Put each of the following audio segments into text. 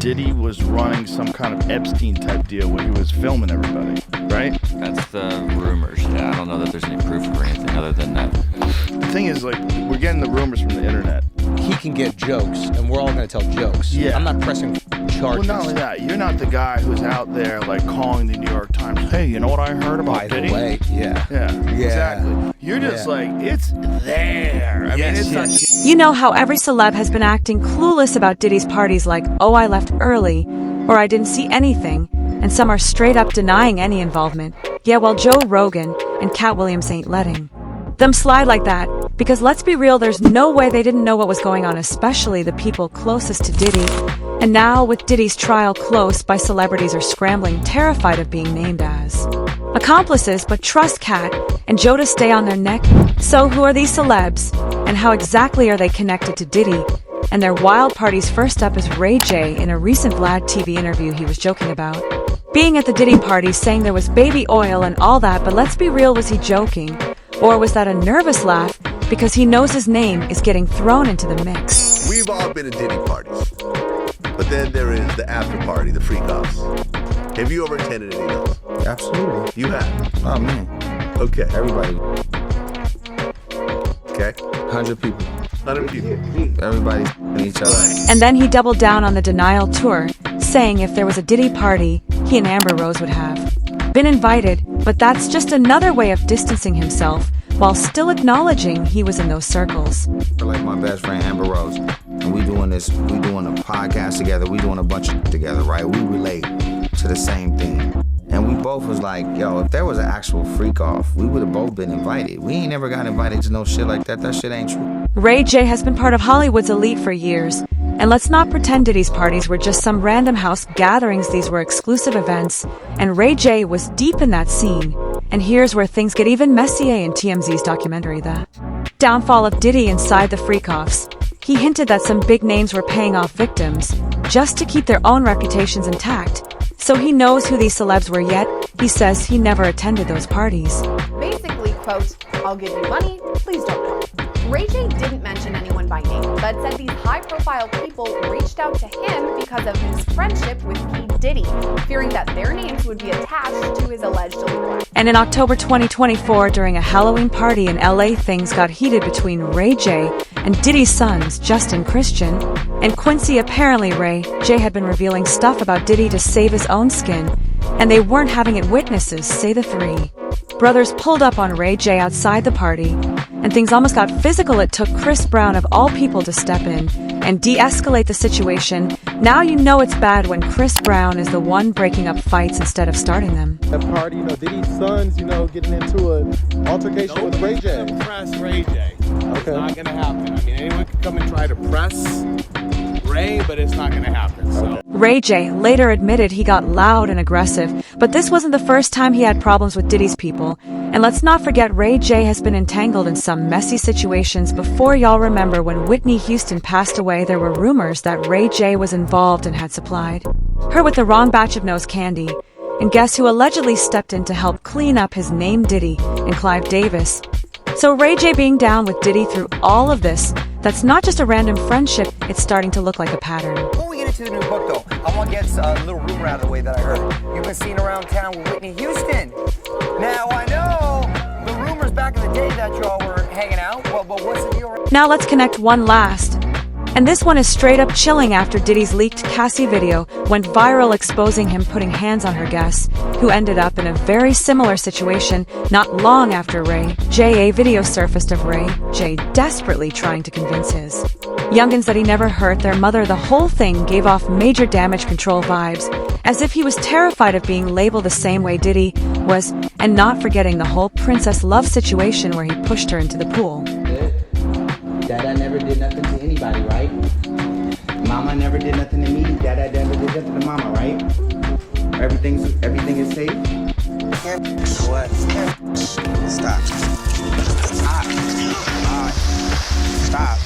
Diddy was running some kind of Epstein-type deal where he was filming everybody, right? That's the rumors. Yeah, I don't know that there's any proof or anything other than that. The thing is, like, we're getting the rumors from the internet. He can get jokes, and we're all going to tell jokes. Yeah. I'm not pressing charges. Well, not only that, you're not the guy who's out there, like, calling the New York Times, hey, you know what I heard about Diddy? By the way, yeah. Yeah, exactly. You're just like, it's there. I mean, it's not just... You know how every celeb has been acting clueless about Diddy's parties like, oh, I left early, or I didn't see anything, and some are straight up denying any involvement. Yeah, well, Joe Rogan and Katt Williams ain't letting them slide like that, because let's be real, there's no way they didn't know what was going on, especially the people closest to Diddy. And now, with Diddy's trial close by, celebrities are scrambling, terrified of being named as accomplices, but trust Katt and Joe to stay on their neck. So who are these celebs, and how exactly are they connected to Diddy and their wild parties? First up is Ray J. In a recent Vlad TV interview, he was joking about being at the Diddy party, saying there was baby oil and all that, but let's be real, was he joking? Or was that a nervous laugh because he knows his name is getting thrown into the mix? We've all been to Diddy parties, but then there is the after party, the freak-offs. Have you ever attended any of those? Absolutely. You have? Oh, man. Okay. Everybody. Okay. 100 people. 100 people. Everybody's each other. And then he doubled down on the denial tour, saying if there was a Diddy party, he and Amber Rose would have been invited, but that's just another way of distancing himself while still acknowledging he was in those circles. Like my best friend Amber Rose, and we doing a podcast together, we doing a bunch of together, right? We relate to the same thing. And we both was like, yo, if there was an actual freak off, we would have both been invited. We ain't never got invited to no shit like that. That shit ain't true. Ray J has been part of Hollywood's elite for years. And let's not pretend Diddy's parties were just some random house gatherings. These were exclusive events, and Ray J was deep in that scene. And here's where things get even messier in TMZ's documentary, The Downfall of Diddy Inside the Freak-Offs. He hinted that some big names were paying off victims just to keep their own reputations intact. So he knows who these celebs were, yet he says he never attended those parties. Basically, quote, I'll give you money, please don't come. Ray J didn't mention anyone by name, but said these high-profile people reached out to him because of his friendship with P. Diddy, fearing that their names would be attached to his alleged illegal. And in October 2024, during a Halloween party in LA, things got heated between Ray J and Diddy's sons, Justin Christian and Quincy. Apparently, Ray J had been revealing stuff about Diddy to save his own skin, and they weren't having it. Witnesses say the three brothers pulled up on Ray J outside the party, and things almost got physical. It took Chris Brown, of all people, to step in and de-escalate the situation. Now you know it's bad when Chris Brown is the one breaking up fights instead of starting them. That party, Diddy's sons, getting into an altercation with Ray J. Nobody's gonna press Ray J. Okay. It's not gonna happen. I mean, anyone can come and try to press Ray, but it's not gonna happen. So. Ray J later admitted he got loud and aggressive, but this wasn't the first time he had problems with Diddy's people. And let's not forget, Ray J has been entangled in some messy situations before. Y'all remember when Whitney Houston passed away, there were rumors that Ray J was involved and had supplied her with the wrong batch of nose candy. And guess who allegedly stepped in to help clean up his name? Diddy and Clive Davis. So Ray J being down with Diddy through all of this, that's not just a random friendship, it's starting to look like a pattern. Before we get into the new book, though, I want to get a little rumor out of the way that I heard. You've been seen around town with Whitney Houston. Now, I know the rumors back in the day that y'all were hanging out. Well, but what's the deal? Now let's connect one last. And this one is straight up chilling after Diddy's leaked Cassie video went viral, exposing him putting hands on her guests, who ended up in a very similar situation not long after Ray J. A video surfaced of Ray J desperately trying to convince his youngins that he never hurt their mother. The whole thing gave off major damage control vibes, as if he was terrified of being labeled the same way Diddy was, and not forgetting the whole princess love situation where he pushed her into the pool. Dada never did nothing to anybody, right? Mama never did nothing to me. Dada never did nothing to mama, right? Everything is safe. What? Stop. Stop.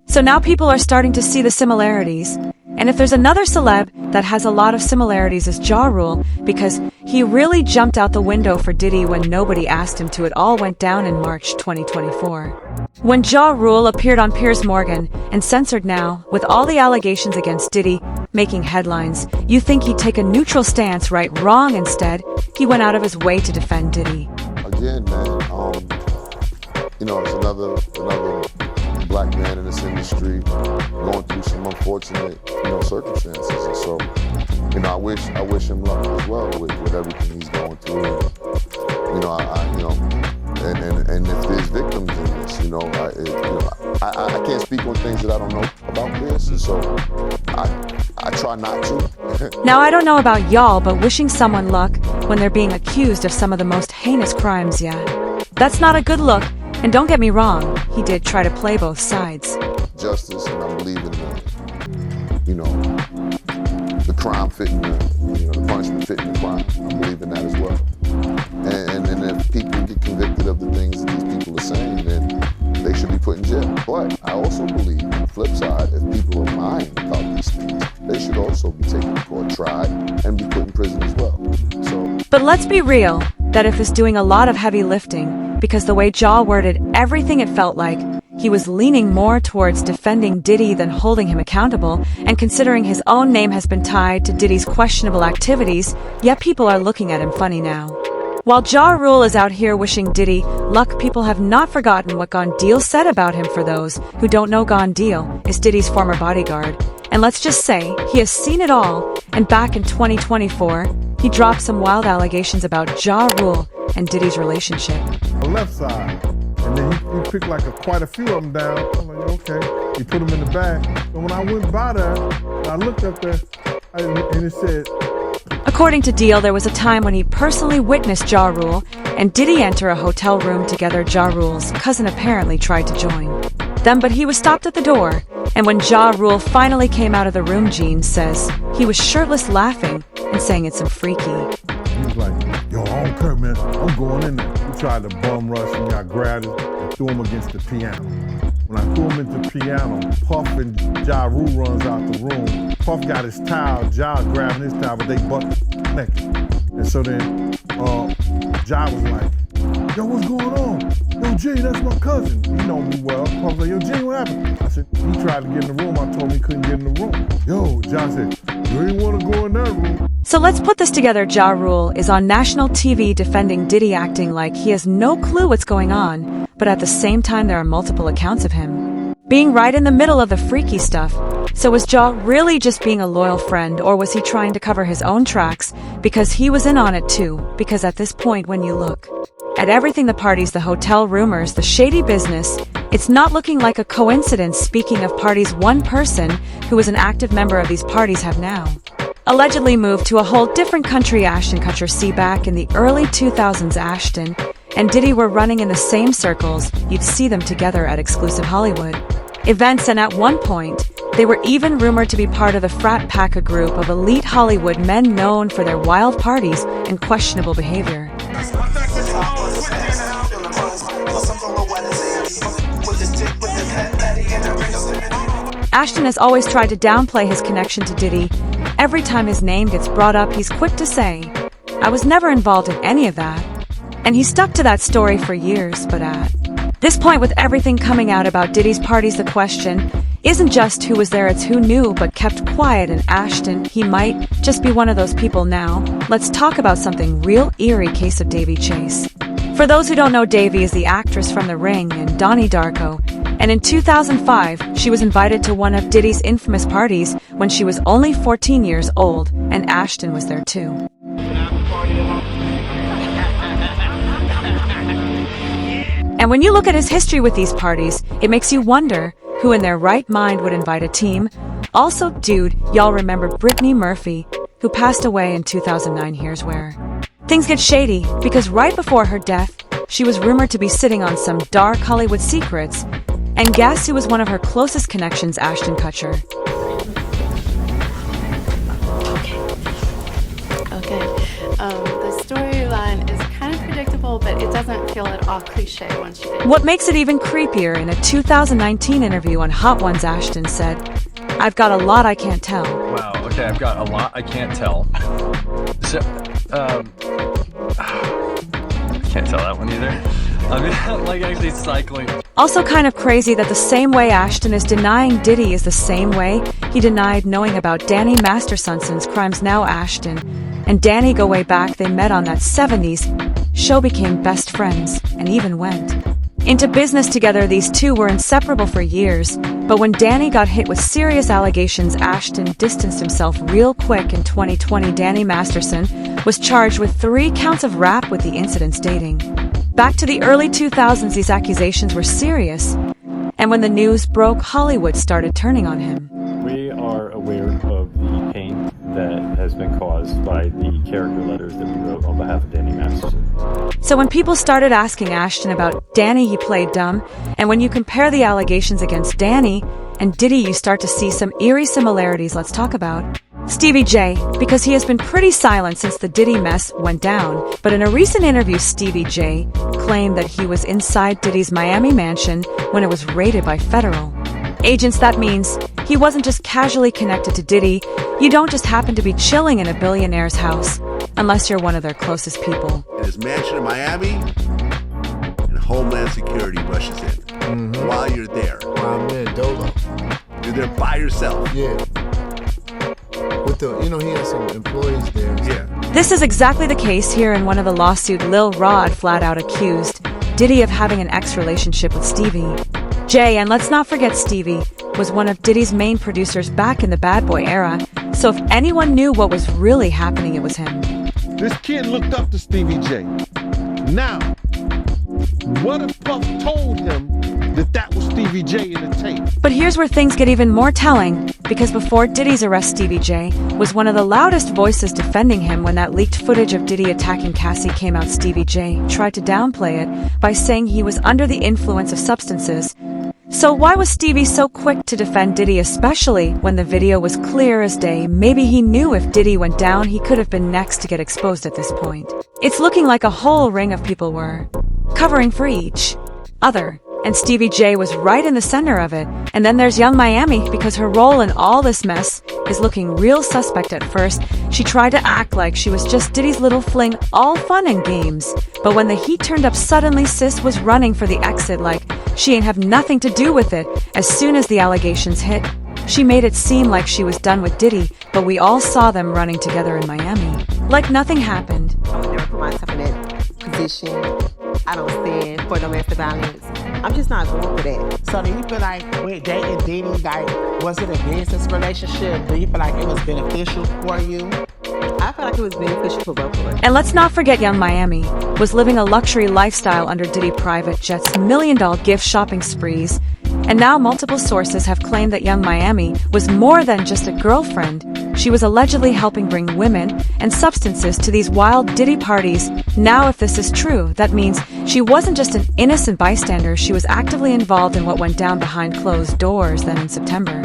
So now people are starting to see the similarities, And if there's another celeb that has a lot of similarities, is Ja Rule, because he really jumped out the window for Diddy when nobody asked him to. It all went down in March 2024. When Ja Rule appeared on Piers Morgan and Censored Now, with all the allegations against Diddy making headlines, you think he'd take a neutral stance, right? Wrong. Instead, he went out of his way to defend Diddy. Again, man, it's another black man in this industry going through some unfortunate, circumstances. And so, I wish him luck as well with everything he's going through. And if there's victims in this, I can't speak on things that I don't know about this, and so I try not to. Now, I don't know about y'all, but wishing someone luck when they're being accused of some of the most heinous crimes, that's not a good look. And don't get me wrong, he did try to play both sides. Justice, and I believe in the crime fitting the punishment fitting the crime. I believe in that as well. And if people get convicted of the things that these people are saying, then they should be put in jail. But I also believe, on the flip side, if people are lying about these things, they should also be taken to court, tried, and be put in prison as well. But let's be real, that if is doing a lot of heavy lifting, because the way Ja worded everything, it felt like he was leaning more towards defending Diddy than holding him accountable, and considering his own name has been tied to Diddy's questionable activities, yet people are looking at him funny now. While Ja Rule is out here wishing Diddy luck, people have not forgotten what Gon Deal said about him. For those who don't know, Gon Deal is Diddy's former bodyguard. And let's just say, he has seen it all, and back in 2024, he dropped some wild allegations about Ja Rule and Diddy's relationship. On the left side, and then he picked quite a few of them down. I'm like, okay. He put them in the bag. So when I went by there, I looked up there, and it said... According to Deal, there was a time when he personally witnessed Ja Rule and Diddy enter a hotel room together. Ja Rule's cousin apparently tried to join them, but he was stopped at the door. And when Ja Rule finally came out of the room, Gene says he was shirtless, laughing and saying it's some freaky. He was like, yo, I don't care, man. I'm going in there. He tried to bum rush me. I grabbed him and threw him against the piano. When I threw him into the piano, Puff and Ja Rule runs out the room. Puff got his towel, Ja grabbing his towel, but they butt naked. And so then Ja was like, yo, what's going on? Yo, Gene, that's my cousin. You know me well. Puff was like, yo, Gene, what happened? I said, he tried to get in the room. I told him he couldn't get in the room. Yo, Ja said, you ain't want to go in that room. So let's put this together. Ja Rule is on national TV defending Diddy, acting like he has no clue what's going on, but at the same time there are multiple accounts of him being right in the middle of the freaky stuff. So was Ja really just being a loyal friend, or was he trying to cover his own tracks because he was in on it too? Because at this point, when you look at everything, the parties, the hotel rumors, the shady business, it's not looking like a coincidence. Speaking of parties, one person who was an active member of these parties have now allegedly moved to a whole different country. Ashton Kutcher. See, back in the early 2000s, Ashton and Diddy were running in the same circles. You'd see them together at exclusive Hollywood events, and at one point, they were even rumored to be part of the frat pack, a group of elite Hollywood men known for their wild parties and questionable behavior. Ashton has always tried to downplay his connection to Diddy. Every time his name gets brought up, he's quick to say, I was never involved in any of that. And he stuck to that story for years. But at this point, with everything coming out about Diddy's parties, the question isn't just who was there, it's who knew but kept quiet. And Ashton, he might just be one of those people now. Let's talk about something real eerie, case of Davy Chase. For those who don't know, Davy is the actress from The Ring and Donnie Darko. And in 2005, she was invited to one of Diddy's infamous parties when she was only 14 years old, and Ashton was there too. And when you look at his history with these parties, it makes you wonder who in their right mind would invite a team. Also, dude, y'all remember Brittany Murphy, who passed away in 2009. Here's where things get shady, because right before her death, she was rumored to be sitting on some dark Hollywood secrets. And guess who was one of her closest connections? Ashton Kutcher. Okay. The storyline is kind of predictable, but it doesn't feel at all cliche once you get it. What makes it even creepier, in a 2019 interview on Hot Ones, Ashton said I've got a lot I can't tell. Wow, okay, I've got a lot I can't tell. So, can't tell that one either. I mean, like actually cycling. Also kind of crazy that the same way Ashton is denying Diddy is the same way he denied knowing about Danny Mastersonson's crimes. Now Ashton and Danny go way back. They met on that 70s show, became best friends, and even went into business together. These two were inseparable for years, but when Danny got hit with serious allegations, Ashton distanced himself real quick. In 2020, Danny Masterson was charged with 3 counts of rap with the incidents dating back to the early 2000s. These accusations were serious, and when the news broke, Hollywood started turning on him. We are aware of the pain that has been caused by the character letters that we wrote on behalf of Danny Masterson. So when people started asking Ashton about Danny, he played dumb, and when you compare the allegations against Danny and Diddy, you start to see some eerie similarities. Let's talk about Stevie J, because he has been pretty silent since the Diddy mess went down. But in a recent interview, Stevie J claimed that he was inside Diddy's Miami mansion when it was raided by federal agents. That means he wasn't just casually connected to Diddy. You don't just happen to be chilling in a billionaire's house unless you're one of their closest people. In his mansion in Miami, and Homeland Security rushes in while you're there. While I'm there, Dolo. You're there by yourself. Yeah. With the, he has some employees there. Yeah. This is exactly the case here. In one of the lawsuits, Lil Rod flat out accused Diddy of having an ex-relationship with Stevie J. And let's not forget, Stevie was one of Diddy's main producers back in the Bad Boy era. So if anyone knew what was really happening, it was him. This kid looked up to Stevie J. Now, what if Puff told him that was Stevie J in the tape? But here's where things get even more telling, because before Diddy's arrest, Stevie J was one of the loudest voices defending him. When that leaked footage of Diddy attacking Cassie came out, Stevie J tried to downplay it by saying he was under the influence of substances. So why was Stevie so quick to defend Diddy, especially when the video was clear as day? Maybe he knew if Diddy went down, he could have been next to get exposed at this point. It's looking like a whole ring of people were covering for each other, and Stevie J was right in the center of it. And then there's Young Miami, because her role in all this mess is looking real suspect. At first, she tried to act like she was just Diddy's little fling, all fun and games. But when the heat turned up, suddenly sis was running for the exit like she ain't have nothing to do with it. As soon as the allegations hit, she made it seem like she was done with Diddy, but we all saw them running together in Miami like nothing happened. I would never put myself in that position. I don't stand for domestic violence. I'm just not going for that. So do you feel like with dating Diddy, like, was it a business relationship? Do you feel like it was beneficial for you? I feel like it was beneficial for both of us. And let's not forget, Young Miami was living a luxury lifestyle under Diddy private jets, million-dollar gift shopping sprees. And now multiple sources have claimed that Young Miami was more than just a girlfriend. She was allegedly helping bring women and substances to these wild Diddy parties. Now, if this is true, that means she wasn't just an innocent bystander. She was actively involved in what went down behind closed doors. Then in September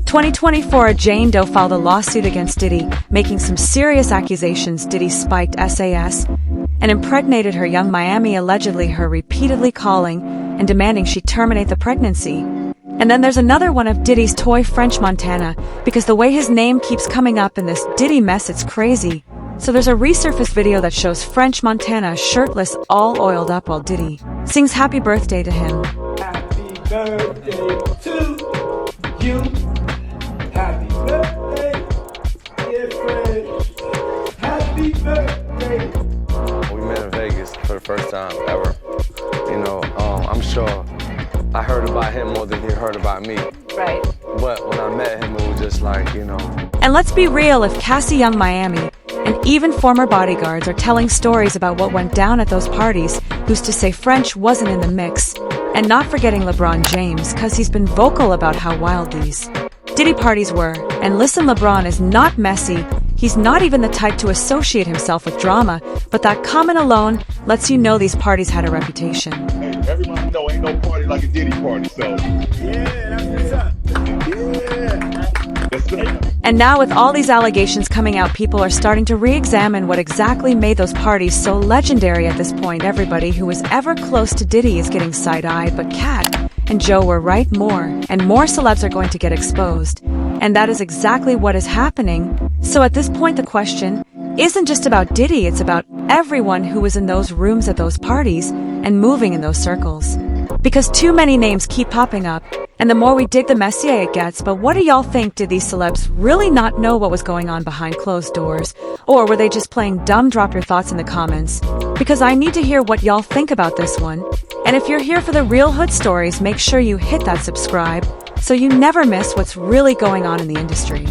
2024, Jane Doe filed a lawsuit against Diddy, making some serious accusations. Diddy spiked SAS and impregnated her. Young Miami allegedly her repeatedly calling and demanding she terminate the pregnancy. And then there's another one of Diddy's toy, French Montana, because the way his name keeps coming up in this Diddy mess, it's crazy. So there's a resurfaced video that shows French Montana shirtless, all oiled up, while Diddy sings happy birthday to him. Happy birthday to you. Happy birthday, dear French. Happy birthday. We met in Vegas for the first time ever. I'm sure I heard about him more than he heard about me. Right. But when I met him, it was just like, And let's be real, if Cassie, Young Miami, and even former bodyguards are telling stories about what went down at those parties, who's to say French wasn't in the mix? And not forgetting LeBron James, cause he's been vocal about how wild these Diddy parties were. And listen, LeBron is not messy. He's not even the type to associate himself with drama, but that comment alone lets you know these parties had a reputation. Hey, everybody know ain't no party like a Diddy party, so. Yeah, that's what's up. Yeah. That's right. And now with all these allegations coming out, people are starting to re-examine what exactly made those parties so legendary. At this point, everybody who was ever close to Diddy is getting side-eyed, but Katt and Joe were right. More and more celebs are going to get exposed. And that is exactly what is happening. So at this point, the question isn't just about Diddy, it's about everyone who was in those rooms at those parties and moving in those circles. Because too many names keep popping up, and the more we dig, the messier it gets. But what do y'all think? Did these celebs really not know what was going on behind closed doors? Or were they just playing dumb? Drop your thoughts in the comments, because I need to hear what y'all think about this one. And if you're here for the real hood stories, make sure you hit that subscribe so you never miss what's really going on in the industry.